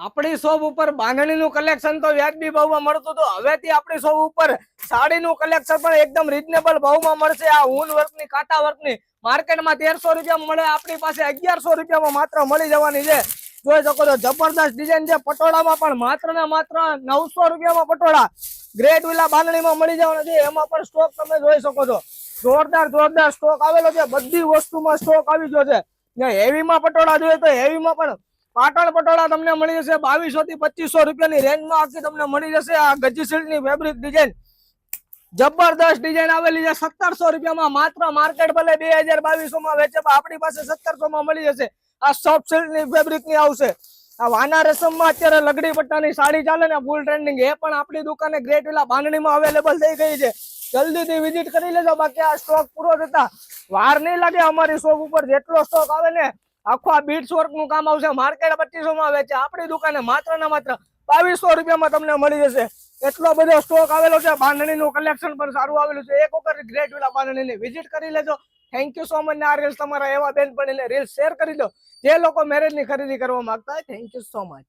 આપણી શોપ ઉપર બાંધણીનું કલેક્શન તો વ્યાજબી ભાવમાં મળતું હતું. હવેથી આપણી શોપ ઉપર સાડીનું કલેક્શન પણ એકદમ રીઝનેબલ ભાવમાં મળશે. આ ઊન વર્કની કાંટા વર્કની માર્કેટમાં 1300 રૂપિયામાં મળે, આપણી પાસે 1100 રૂપિયામાં માત્ર મળી જવાની છે. જોઈ શકો છો જબરદસ્ત ડિઝાઇન છે. પટોળામાં પણ માત્ર ને માત્ર 900 રૂપિયામાં પટોળા ગ્રેટ વિલા બાંધણીમાં મળી જવાના છે. એમાં પણ સ્ટોક તમે જોઈ શકો છો, જોરદાર સ્ટોક આવેલો છે. બધી વસ્તુમાં સ્ટોક આવી ગયો છે. હેવીમાં પટોળા જોઈએ તો હેવીમાં પણ પાટણ પટોળા તમને મળી જશે 2200 થી 2500 રૂપિયાની રેન્જમાં આખી તમને મળી જશે. આ ગજી સિલ્કની ફેબ્રિક ડિઝાઇન જબરદસ્ત ડિઝાઇન આવેલી છે. 1700 રૂપિયામાં માત્ર માર્કેટ ભલે 2022 માં વેચે, આપણી પાસે 1700 માં મળી જશે. આ સોફ્ટ સિલ્કની ફેબ્રિકની આવશે. આ વાના રેશમમાં અત્યારે લગડી પટ્ટાની સાડી ચાલે ને ફૂલ ટ્રેન્ડિંગ, એ પણ આપણી દુકાને ગ્રેટ વિલા બાંધણીમાં અવેલેબલ થઈ ગઈ છે. જલ્દીથી વિઝિટ કરી લેજો, બાકી આ સ્ટોક પૂરો થતા વાર નહીં લાગે. અમારી શોપ ઉપર જેટલો સ્ટોક આવે ને આખો આ બીટ્સ વર્ક નું કામ આવશે. માર્કેટ 2500 માં વેચે, આપણી દુકાને માત્ર ને માત્ર 2200 રૂપિયામાં તમને મળી જશે. એટલો બધો સ્ટોક આવેલો છે. બાંધણીનું કલેક્શન પણ સારું આવેલું છે. એક વખત ગ્રેટ વિલા બાંધણીની વિઝિટ કરી લેજો. Thank you so much. આ રીલ્સ તમારા એવા બેન પણ રીલ્સ શેર કરી દો જે લોકો મેરેજ ની ખરીદી કરવા માંગતા હોય. Thank you so much.